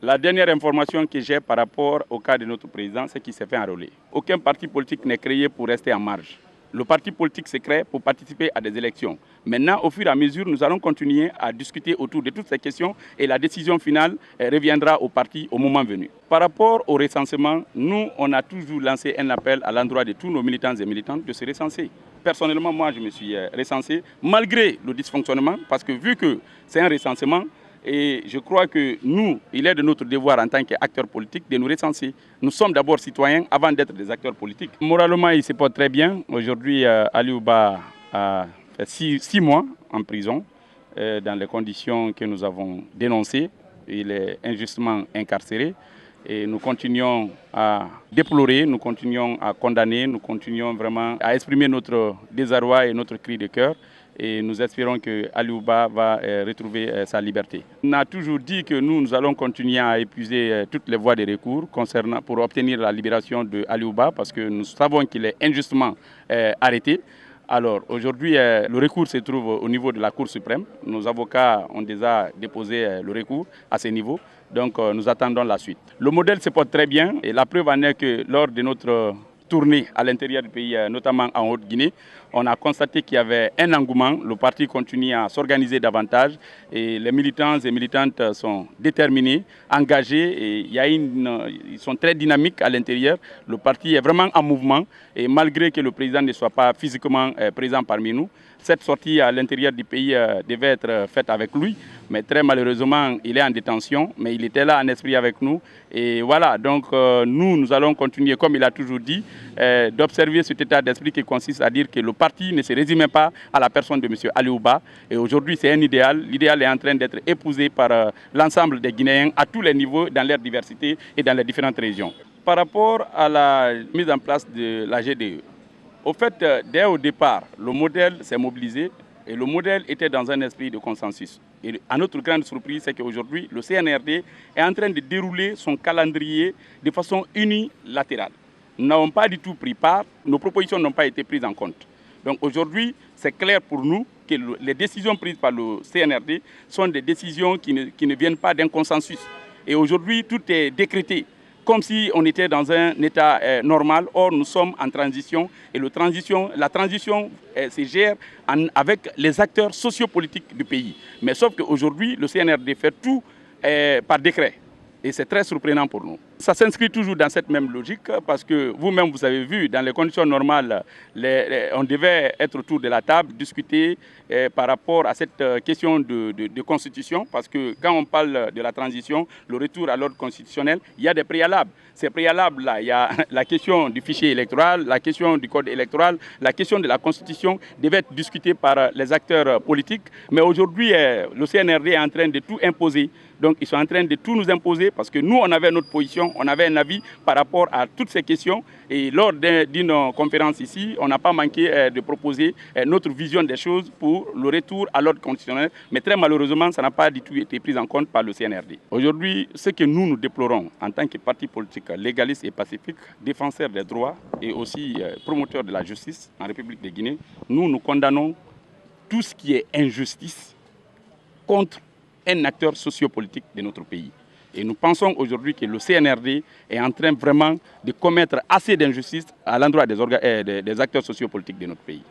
La dernière information que j'ai par rapport au cas de notre président, c'est qu'il s'est fait enrôler. Aucun parti politique n'est créé pour rester en marge. Le parti politique se crée pour participer à des élections. Maintenant, au fur et à mesure, nous allons continuer à discuter autour de toutes ces questions et la décision finale reviendra au parti au moment venu. Par rapport au recensement, nous, on a toujours lancé un appel à l'endroit de tous nos militants et militantes de se recenser. Personnellement, moi, je me suis recensé malgré le dysfonctionnement parce que vu que c'est un recensement, et je crois que nous, il est de notre devoir en tant qu'acteurs politiques de nous recenser. Nous sommes d'abord citoyens avant d'être des acteurs politiques. Moralement, il se porte très bien. Aujourd'hui, Aliou Ba a fait 6 mois en prison dans les conditions que nous avons dénoncées. Il est injustement incarcéré. Et nous continuons à déplorer, nous continuons à condamner, nous continuons vraiment à exprimer notre désarroi et notre cri de cœur. Et nous espérons que Aliou Ba va retrouver sa liberté. On a toujours dit que nous allons continuer à épuiser toutes les voies de recours pour obtenir la libération de Aliou Ba parce que nous savons qu'il est injustement arrêté. Alors aujourd'hui, le recours se trouve au niveau de la Cour suprême. Nos avocats ont déjà déposé le recours à ce niveau. Donc nous attendons la suite. Le modèle se porte très bien et la preuve en est que lors de notre tournée à l'intérieur du pays, notamment en Haute-Guinée, on a constaté qu'il y avait un engouement. Le parti continue à s'organiser davantage et les militants et militantes sont déterminés, engagés et ils sont très dynamiques à l'intérieur. Le parti est vraiment en mouvement et malgré que le président ne soit pas physiquement présent parmi nous, cette sortie à l'intérieur du pays devait être faite avec lui. Mais très malheureusement, il est en détention, mais il était là en esprit avec nous. Et voilà, donc nous allons continuer, comme il a toujours dit, d'observer cet état d'esprit qui consiste à dire que le parti ne se résume pas à la personne de M. Aliou Ba. Et aujourd'hui, c'est un idéal. L'idéal est en train d'être épousé par l'ensemble des Guinéens à tous les niveaux, dans leur diversité et dans les différentes régions. Par rapport à la mise en place de la GDE, au fait, dès au départ, le modèle s'est mobilisé et le modèle était dans un esprit de consensus. Et à notre grande surprise, c'est qu'aujourd'hui, le CNRD est en train de dérouler son calendrier de façon unilatérale. Nous n'avons pas du tout pris part, nos propositions n'ont pas été prises en compte. Donc aujourd'hui, c'est clair pour nous que les décisions prises par le CNRD sont des décisions qui ne viennent pas d'un consensus. Et aujourd'hui, tout est décrété, comme si on était dans un état normal. Or, nous sommes en transition et la transition se gère avec les acteurs sociopolitiques du pays. Mais sauf qu'aujourd'hui, le CNRD fait tout par décret. Et c'est très surprenant pour nous. Ça s'inscrit toujours dans cette même logique parce que vous-même, vous avez vu, dans les conditions normales, on devait être autour de la table, discuter par rapport à cette question de constitution. Parce que quand on parle de la transition, le retour à l'ordre constitutionnel, il y a des préalables. Ces préalables-là, il y a la question du fichier électoral, la question du code électoral, la question de la constitution devait être discutée par les acteurs politiques. Mais aujourd'hui, le CNRD est en train de tout imposer. Donc ils sont en train de tout nous imposer parce que nous, on avait notre position, on avait un avis par rapport à toutes ces questions. Et lors d'une conférence ici, on n'a pas manqué de proposer notre vision des choses pour le retour à l'ordre constitutionnel. Mais très malheureusement, ça n'a pas du tout été pris en compte par le CNRD. Aujourd'hui, ce que nous déplorons en tant que parti politique légaliste et pacifique, défenseur des droits et aussi promoteur de la justice en République de Guinée, nous condamnons tout ce qui est injustice contre un acteur sociopolitique de notre pays. Et nous pensons aujourd'hui que le CNRD est en train vraiment de commettre assez d'injustices à l'endroit des acteurs sociopolitiques de notre pays.